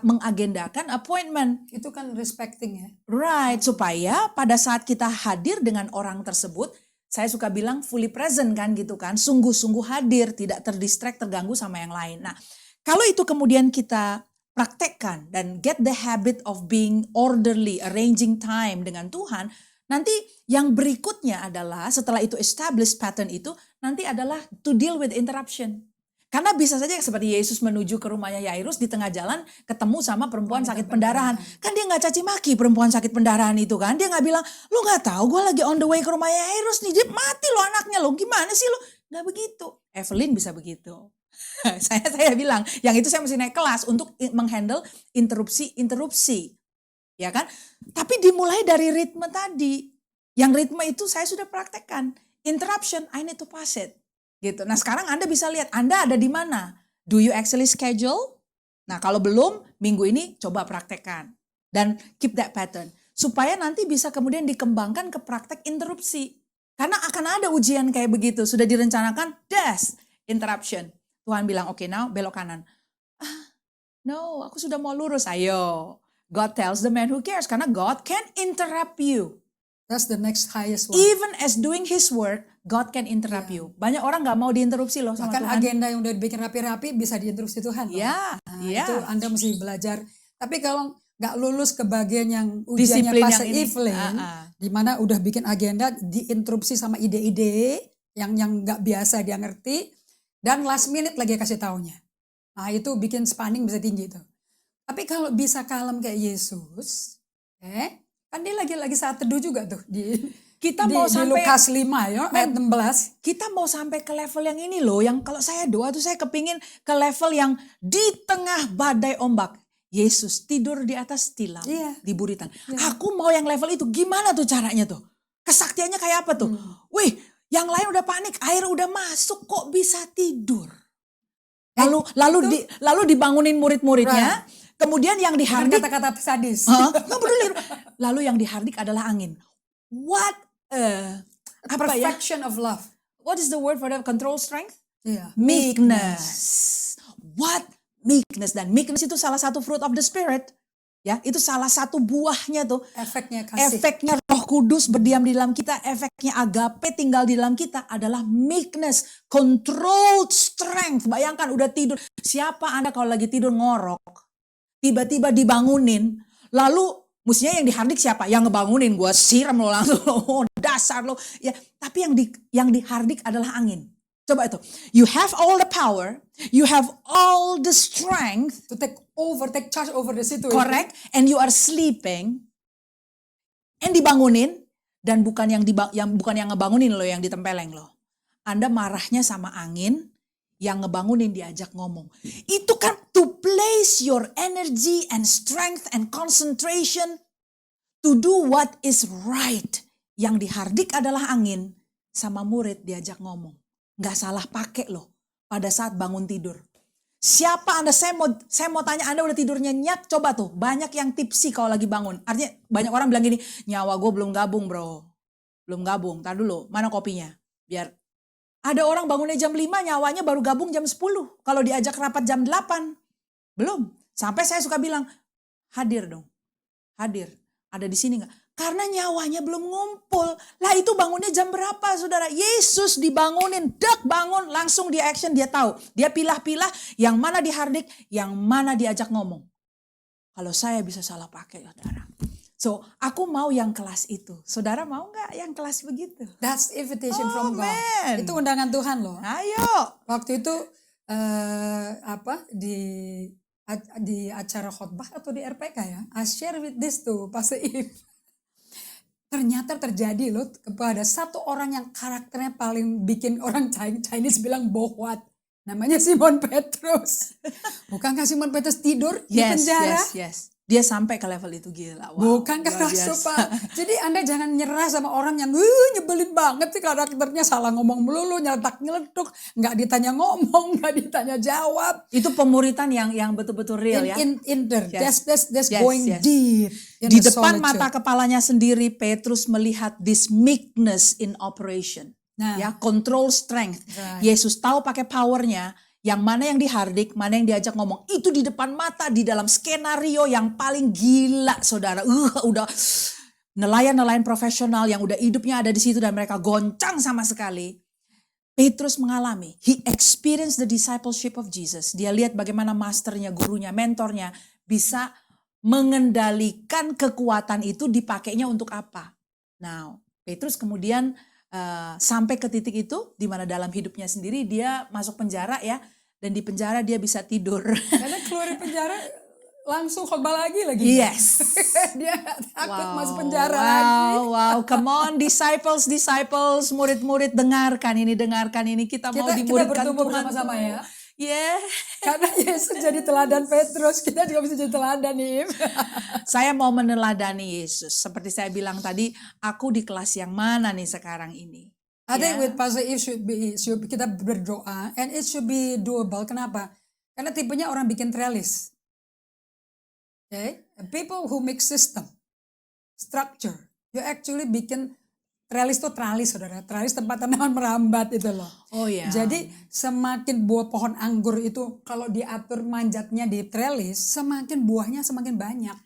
mengagendakan appointment. Itu kan respecting ya. Right, supaya pada saat kita hadir dengan orang tersebut, saya suka bilang fully present kan gitu kan, sungguh-sungguh hadir, tidak terdistract, terganggu sama yang lain. Nah, kalau itu kemudian kita praktekkan dan get the habit of being orderly, arranging time dengan Tuhan, nanti yang berikutnya adalah setelah itu establish pattern itu, nanti adalah to deal with interruption. Karena bisa saja seperti Yesus menuju ke rumahnya Yairus, di tengah jalan ketemu sama perempuan sakit pendarahan. Kan dia nggak caci maki perempuan sakit pendarahan itu kan. Dia nggak bilang, lu nggak tahu gue lagi on the way ke rumahnya Yairus nih, dia mati lo anaknya lo, gimana sih lo? Nggak begitu. Evelyn bisa begitu. saya bilang, yang itu saya mesti naik kelas untuk menghandle interupsi. Ya kan? Tapi dimulai dari ritme tadi. Yang ritme itu saya sudah praktekkan. Interruption, I need to pass it. Gitu. Nah sekarang Anda bisa lihat Anda ada di mana. Do you actually schedule? Nah kalau belum, minggu ini coba praktekkan. Dan keep that pattern. Supaya nanti bisa kemudian dikembangkan ke praktek interupsi. Karena akan ada ujian kayak begitu. Sudah direncanakan, interruption. Tuhan bilang, oke, now belok kanan. No, aku sudah mau lurus, ayo. God tells the man who cares. Karena God can interrupt you. That's the next highest one. Even as doing his work, God can interrupt you. Banyak orang gak mau diinterupsi loh sama Bahkan Tuhan. agenda yang udah dibikin rapi-rapi bisa diinterupsi Tuhan. Ya, ya. Itu Anda mesti belajar. Tapi kalau nggak lulus ke bagian yang ujiannya Disiplin pas yang ini. Evelyn, di mana udah bikin agenda diinterupsi sama ide-ide yang nggak biasa dia ngerti, dan last minute lagi kasih taunya. Nah itu bikin spanning bisa tinggi tuh. Tapi kalau bisa kalem kayak Yesus, kan dia lagi saat teduh juga tuh di Lukas 5 ya, ayat 16. Kita mau sampai ke level yang ini loh, yang kalau saya doa tuh saya kepingin ke level yang di tengah badai ombak, Yesus tidur di atas tilam, di buritan. Aku mau yang level itu, gimana tuh caranya tuh? Kesaktiannya kayak apa tuh? Wih, yang lain udah panik, air udah masuk, kok bisa tidur? Lalu dibangunin murid-muridnya, kemudian yang dihardik, Kata-kata sadis. nggak peduli. Lalu yang dihardik adalah angin. What Perfection of love. What is the word for that? Control strength? Yeah. Meekness. What? Meekness. Dan meekness itu salah satu fruit of the spirit. Ya, itu salah satu buahnya tuh. Efeknya kasih. Efeknya Roh Kudus berdiam di dalam kita, efeknya agape tinggal di dalam kita adalah meekness, controlled strength. Bayangkan udah tidur. Siapa Anda kalau lagi tidur ngorok, tiba-tiba dibangunin, lalu mestinya yang dihardik siapa? Yang ngebangunin, gue siram lo langsung, oh, dasar lo. Ya, tapi yang dihardik adalah angin. Coba itu, you have all the power, you have all the strength To take charge over the situation. correct, and you are sleeping, and dibangunin, dan bukan yang ngebangunin lo, yang ditempeleng lo. Anda marahnya sama angin, yang ngebangunin diajak ngomong. Itu kan to place your energy and strength and concentration to do what is right. Yang dihardik adalah angin, sama murid diajak ngomong. Gak salah pakai loh pada saat bangun tidur. Siapa Anda? Saya mau tanya, Anda udah tidur nyenyak? Coba tuh, banyak yang tipsi kalau lagi bangun. Artinya banyak orang bilang gini, nyawa gue belum gabung bro. Belum gabung, tar dulu, mana kopinya? Biar ada orang bangunnya jam 5, nyawanya baru gabung jam 10. Kalau diajak rapat jam 8, belum. Sampai saya suka bilang, hadir dong. Hadir, ada di sini gak? Karena nyawanya belum ngumpul. Lah itu bangunnya jam berapa saudara? Yesus dibangunin, bangun, langsung dia action, dia tahu. Dia pilah-pilah yang mana dihardik, yang mana diajak ngomong. Kalau saya bisa salah pakai saudara. So aku mau yang kelas itu. Saudara mau gak yang kelas begitu? That's invitation from God. man. Itu undangan Tuhan loh. Ayo. Waktu itu di acara khotbah atau di RPK ya, I share with this tuh Pastor Eve. Ternyata terjadi loh kepada satu orang yang karakternya paling bikin orang Chinese bilang bohwat. Namanya Simon Petrus. Bukankah Simon Petrus tidur di penjara? Yes. Dia sampai ke level itu, gila. Wow, Bukankah luar Rasul biasa. Pak? Jadi Anda jangan nyerah sama orang yang nyebelin banget sih karakternya, salah ngomong melulu, nyeletuk, nggak ditanya ngomong, nggak ditanya jawab. Itu pemuritan yang betul-betul real ya. In there, Yes. that's Yes, going yes. deep. in Di the depan solitude. mata kepalanya sendiri, Petrus melihat this meekness in operation. Nah. Ya, control strength. Right. Yesus tahu pakai powernya, yang mana yang dihardik, mana yang diajak ngomong. Itu di depan mata, di dalam skenario yang paling gila, saudara. Udah nelayan-nelayan profesional yang udah hidupnya ada di situ dan mereka goncang sama sekali. Petrus mengalami, he experienced the discipleship of Jesus. Dia lihat bagaimana masternya, gurunya, mentornya bisa mengendalikan kekuatan itu, dipakainya untuk apa. Nah, Petrus kemudian sampai ke titik itu di mana dalam hidupnya sendiri dia masuk penjara ya, dan di penjara dia bisa tidur. Karena keluar dari penjara langsung khotbah lagi. Yes. Dia gak takut masuk penjara lagi. Wow, come on disciples, murid-murid dengarkan ini, kita mau Kita dimuridkan bertumbuh Tuhan. bersama-sama ya. Yeah. Karena Yesus jadi teladan Petrus, kita juga bisa jadi teladan nih. Saya mau meneladani Yesus. Seperti saya bilang tadi, aku di kelas yang mana nih sekarang ini? I think Ya. with Pastor Eve kita berdoa and it should be doable. Kenapa? Karena tipenya orang bikin trellis. Okay? And people who make system, structure, you actually bikin trellis tuh tralis, saudara. Tralis tempat tanaman merambat itu loh. Oh ya. Jadi semakin buah pohon anggur itu kalau diatur manjatnya di trellis, semakin buahnya semakin banyak.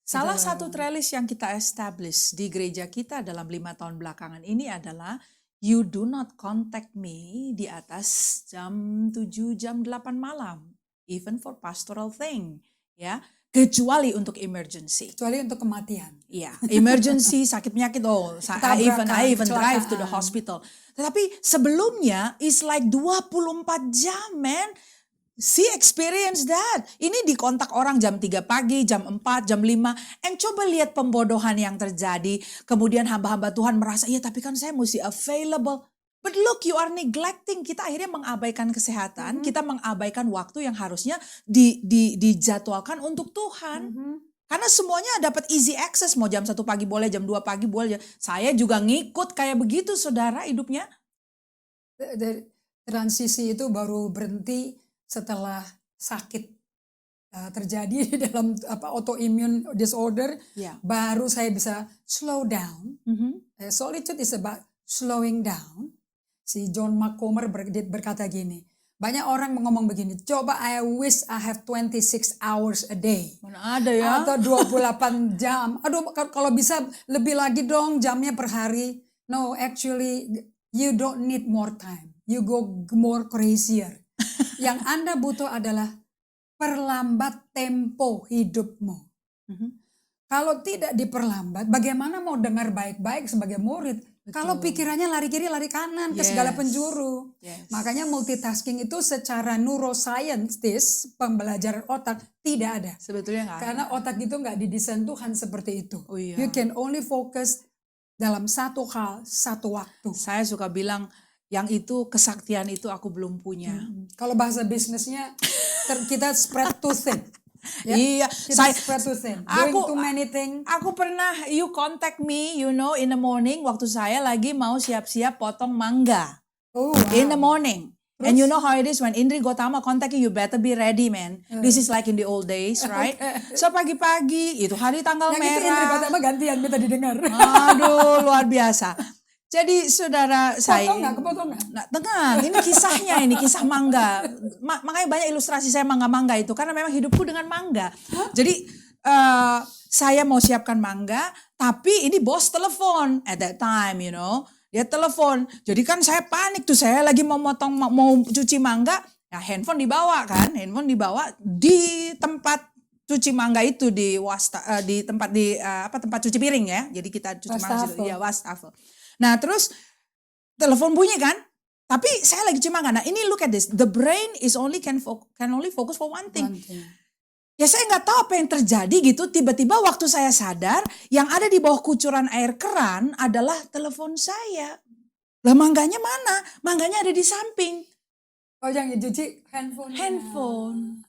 Salah satu trellis yang kita establish di gereja kita dalam 5 tahun belakangan ini adalah you do not contact me di atas jam 7, jam 8 malam. Even for pastoral thing. Ya, kecuali untuk emergency. Kecuali untuk kematian. Iya, emergency, sakit penyakit, I even drive to the kecelakaan. hospital. Tetapi sebelumnya is like 24 jam, man. See, experience that. Ini dikontak orang jam 3 pagi, jam 4, jam 5. And coba lihat pembodohan yang terjadi. Kemudian hamba-hamba Tuhan merasa, iya tapi kan saya mesti available. But look, you are neglecting. Kita akhirnya mengabaikan kesehatan. Kita mengabaikan waktu yang harusnya dijadwalkan untuk Tuhan. Karena semuanya dapat easy access. Mau jam 1 pagi boleh, jam 2 pagi boleh. Saya juga ngikut kayak begitu saudara hidupnya. Transisi itu baru berhenti setelah sakit terjadi di dalam autoimmune disorder. Ya. Baru saya bisa slow down. Solitude is about slowing down. Si John McComber berkata gini, banyak orang ngomong begini, coba I wish I have 26 hours a day. Mana ada ya? Atau 28 jam. Aduh, kalau bisa lebih lagi dong jamnya per hari. No, actually you don't need more time. You go more crazier. Yang Anda butuh adalah perlambat tempo hidupmu. Kalau tidak diperlambat, bagaimana mau dengar baik-baik sebagai murid? Kalau pikirannya lari kiri, lari kanan ke segala penjuru. Yes. Makanya multitasking itu secara neuroscientist, pembelajaran otak, tidak ada. Sebetulnya nggak ada. Karena otak itu nggak didesain Tuhan seperti itu. Oh iya. You can only focus dalam satu hal, satu waktu. Saya suka bilang, yang itu kesaktian itu aku belum punya. Kalau bahasa bisnisnya, kita spread too thin. Ya? Iya, Kita spread too thin. Doing too many things. Aku pernah, you contact me, you know, in the morning waktu saya lagi mau siap-siap potong mangga. Oh, wow. In the morning. And you know how it is when Indri Gotama contact you better be ready, man. This is like in the old days, right? So pagi-pagi, itu hari tanggal Yang itu Indri merah. Gotama gantian minta didengar. Aduh, luar biasa. Jadi saudara saya, Kepotong nggak? nah, tenang, ini kisahnya, ini kisah mangga. Makanya banyak ilustrasi saya mangga-mangga itu karena memang hidupku dengan mangga. Jadi saya mau siapkan mangga, tapi ini bos telepon at that time, you know. Dia telepon. Jadi kan saya panik tuh, saya lagi mau cuci mangga, ya handphone dibawa kan, di tempat cuci mangga itu di tempat cuci piring ya. Jadi kita cuci mangga situ, ya wastafel. Nah terus telepon bunyi kan, tapi saya lagi cuci mangga. Nah ini look at this, the brain can only focus for one thing. Ya saya nggak tahu apa yang terjadi gitu. Tiba-tiba waktu saya sadar, yang ada di bawah kucuran air keran adalah telepon saya. Lah mangganya mana? Mangganya ada di samping. Oh yang dicuci Handphone.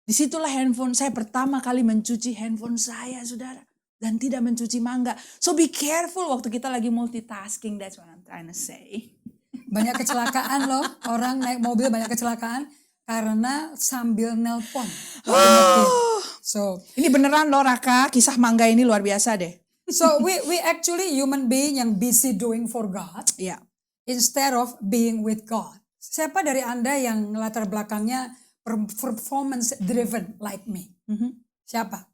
Disitulah handphone saya pertama kali mencuci handphone saya, saudara. Dan tidak mencuci mangga. So be careful waktu kita lagi multitasking. That's what I'm trying to say. Banyak kecelakaan loh. Orang naik mobil banyak kecelakaan karena sambil nelpon. So Ini beneran loh Raka, kisah mangga ini luar biasa deh. so we actually human being yang busy doing for God Iya. instead of being with God. Siapa dari Anda yang latar belakangnya performance driven like me? Siapa?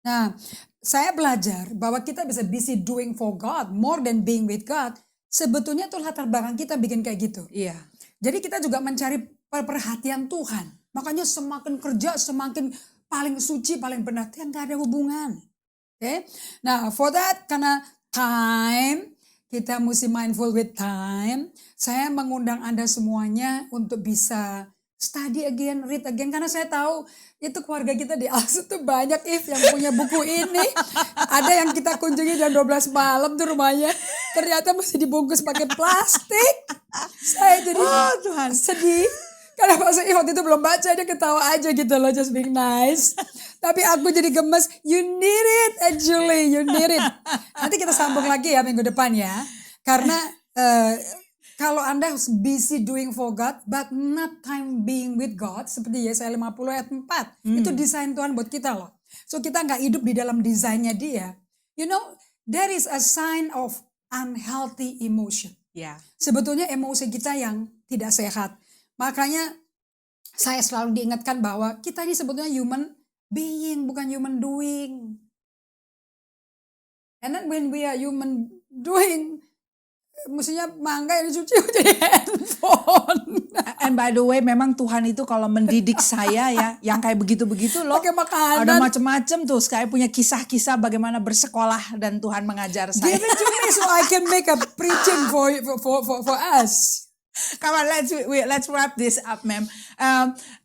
Nah, saya belajar bahwa kita bisa busy doing for God more than being with God. Sebetulnya tuh latar belakang kita bikin kayak gitu. Iya. Jadi kita juga mencari perhatian Tuhan. Makanya semakin kerja, semakin paling suci, paling benar. Yang gak ada hubungan. Okay? Nah, for that, karena time, kita mesti mindful with time. Saya mengundang Anda semuanya untuk bisa study again, read again. Karena saya tahu itu keluarga kita di Alsut tuh banyak yang punya buku ini. Ada yang kita kunjungi jam 12 malam tuh rumahnya. Ternyata masih dibungkus pakai plastik. Saya jadi Tuhan. sedih. Karena Pak Sui waktu itu belum baca, dia ketawa aja gitu loh, just being nice. Tapi aku jadi gemes, you need it actually, you need it. Nanti kita sambung lagi ya minggu depan ya. Karena kalau Anda busy doing for God, but not time being with God, seperti Yesaya 50 ayat 4. Itu desain Tuhan buat kita loh. So kita gak hidup di dalam desainnya dia. You know, there is a sign of unhealthy emotion. Ya. Sebetulnya emosi kita yang tidak sehat. Makanya saya selalu diingatkan bahwa kita ini sebetulnya human being, bukan human doing. And then when we are human doing, mestinya mangga yang dicuci jadi handphone. And by the way, memang Tuhan itu kalau mendidik saya ya, yang kayak begitu-begitu loh. Pakai makanan. Ada macam-macam tuh, saya punya kisah-kisah bagaimana bersekolah dan Tuhan mengajar saya. Give it to me so I can make a preaching for us. Come on, let's wrap this up, ma'am.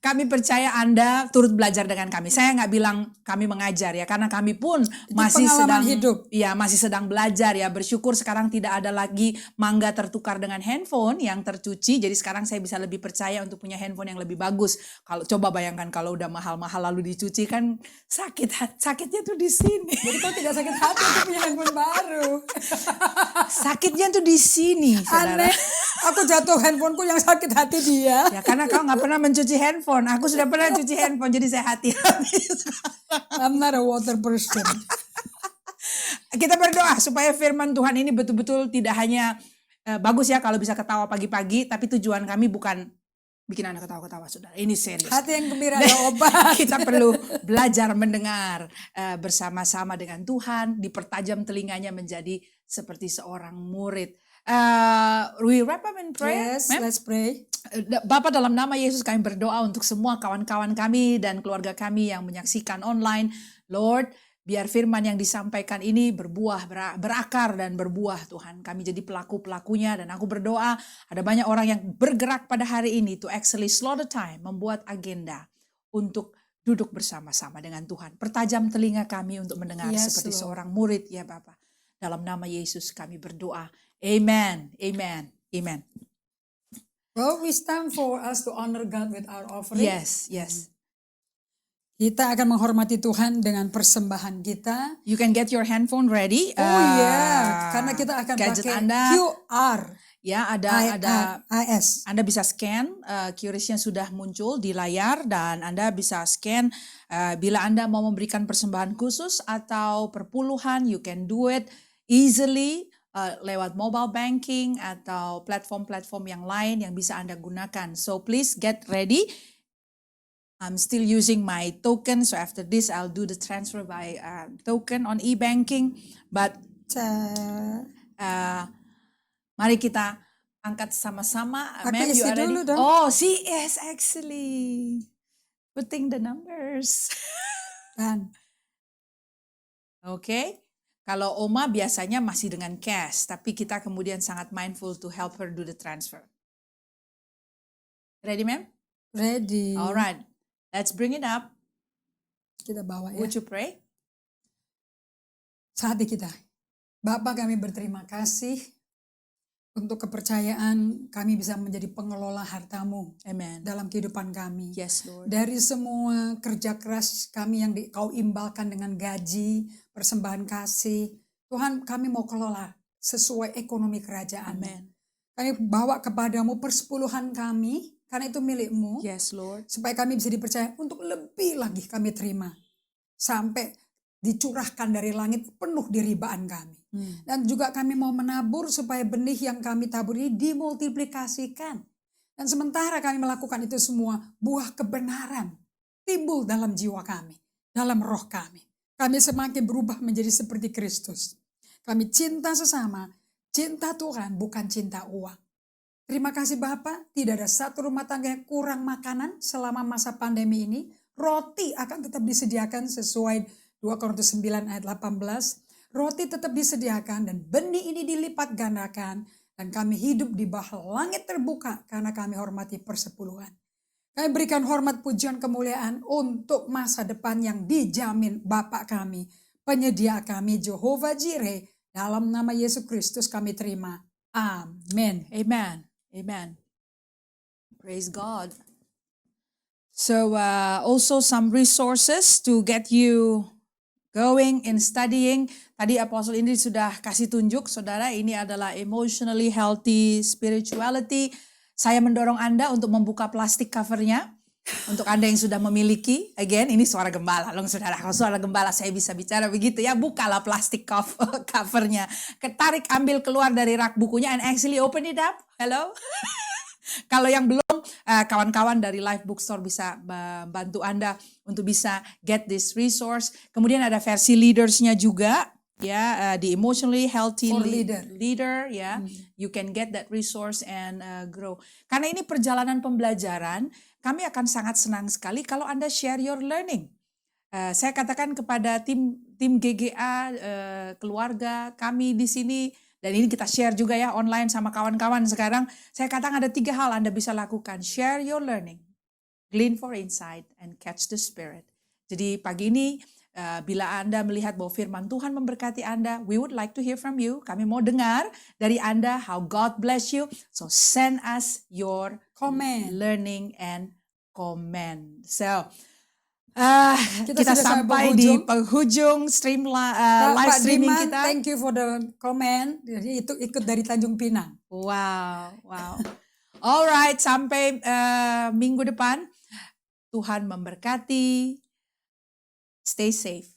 Kami percaya Anda turut belajar dengan kami. Saya nggak bilang kami mengajar ya, karena kami pun masih sedang hidup. Ya, masih sedang belajar ya. Bersyukur sekarang tidak ada lagi mangga tertukar dengan handphone yang tercuci. Jadi sekarang saya bisa lebih percaya untuk punya handphone yang lebih bagus. Kalau coba bayangkan kalau udah mahal-mahal lalu dicuci kan sakitnya tuh di sini. Jadi kalau tidak sakit hati untuk punya handphone baru. Sakitnya tuh di sini, saudara. Aneh, aku jatuh handphoneku yang sakit hati dia. Ya karena kau nggak pernah mencuci handphone. Aku sudah pernah cuci handphone, jadi saya hati-hati. I'm not a water person. Kita berdoa supaya firman Tuhan ini betul-betul tidak hanya bagus ya kalau bisa ketawa pagi-pagi, tapi tujuan kami bukan bikin Anda ketawa-ketawa, saudara. Ini serius. Hati yang gembira ada obat. Kita perlu belajar mendengar bersama-sama dengan Tuhan, dipertajam telinganya menjadi seperti seorang murid. We wrap up and pray. Yes, Ma'am? let's pray. Bapak, dalam nama Yesus kami berdoa untuk semua kawan-kawan kami dan keluarga kami yang menyaksikan online. Lord, biar firman yang disampaikan ini berbuah, berakar dan berbuah Tuhan. Kami jadi pelaku-pelakunya dan aku berdoa ada banyak orang yang bergerak pada hari ini to actually slow the time, membuat agenda untuk duduk bersama-sama dengan Tuhan. Pertajam telinga kami untuk mendengar seperti Lord. seorang murid ya Bapak. Dalam nama Yesus kami berdoa. Amen, amen, amen. Well, it's time for us to honor God with our offering. Yes, yes. Kita akan menghormati Tuhan dengan persembahan kita. You can get your handphone ready. Oh ya, karena kita akan gadget pakai Anda. QR. Ya, ada IS. Anda bisa scan, QRIS-nya sudah muncul di layar dan Anda bisa scan bila Anda mau memberikan persembahan khusus atau perpuluhan, you can do it easily lewat mobile banking atau platform-platform yang lain yang bisa Anda gunakan. So please get ready. I'm still using my token, so after this I'll do the transfer by token on e-banking. But mari kita angkat sama-sama. Aku Ma'am, you isi are ready? dulu dong. Oh, she is actually putting the numbers. Dan Okay. Kalau Oma biasanya masih dengan cash, tapi kita kemudian sangat mindful to help her do the transfer. Ready, ma'am? ready. Alright. Let's bring it up. Kita bawa ya. Would you pray? Saatnya kita. Bapak, kami berterima kasih untuk kepercayaan kami bisa menjadi pengelola hartamu Amen. dalam kehidupan kami. Yes, Lord. Dari semua kerja keras kami yang kau imbalkan dengan gaji, persembahan kasih. Tuhan, kami mau kelola sesuai ekonomi kerajaan. Amen. Kami bawa kepadamu persepuluhan kami, karena itu milikmu. Yes, Lord. Supaya kami bisa dipercaya untuk lebih lagi kami terima. Sampai dicurahkan dari langit penuh diribaan kami. Dan juga kami mau menabur supaya benih yang kami tabur ini dimultiplikasikan. Dan sementara kami melakukan itu semua, buah kebenaran timbul dalam jiwa kami, dalam roh kami. Kami semakin berubah menjadi seperti Kristus. Kami cinta sesama, cinta Tuhan bukan cinta uang. Terima kasih Bapak, tidak ada satu rumah tangga yang kurang makanan selama masa pandemi ini. Roti akan tetap disediakan sesuai 2 Korintus 9 ayat 18. Roti tetap disediakan dan benih ini dilipat gandakan. Dan kami hidup di bawah langit terbuka karena kami hormati persepuluhan. Kami berikan hormat, pujian, kemuliaan untuk masa depan yang dijamin Bapa kami, penyedia kami, Jehovah Jireh. Dalam nama Yesus Kristus kami terima. Amin. Amen. Amen. Praise God. So also some resources to get you going in studying. Tadi Apostle Indri sudah kasih tunjuk, saudara, ini adalah emotionally healthy spirituality. Saya mendorong Anda untuk membuka plastik covernya. Untuk Anda yang sudah memiliki, again ini suara gembala loh saudara. Kalau suara gembala saya bisa bicara begitu ya. Bukalah plastik covernya. Ketarik, ambil keluar dari rak bukunya and actually open it up. Hello. Kalau yang belum, kawan-kawan dari Life Bookstore bisa bantu Anda untuk bisa get this resource. Kemudian ada versi leadersnya juga. Ya, the emotionally healthy For leader, ya, you can get that resource and grow. Karena ini perjalanan pembelajaran, kami akan sangat senang sekali kalau Anda share your learning. Saya katakan kepada tim GGA, keluarga kami di sini, dan ini kita share juga ya online sama kawan-kawan sekarang. Saya katakan ada 3 hal Anda bisa lakukan. Share your learning, glean for insight, and catch the spirit. Jadi pagi ini, bila Anda melihat bahwa firman Tuhan memberkati Anda, we would like to hear from you. Kami mau dengar dari Anda how God bless you. So send us your Comment. learning and comment. So Kita kita sudah sampai sampai di penghujung. penghujung live Pak streaming Diman, kita. thank you for the comment. Jadi itu ikut dari Tanjung Pinang. Wow. Alright, sampai minggu depan. Tuhan memberkati. Stay safe.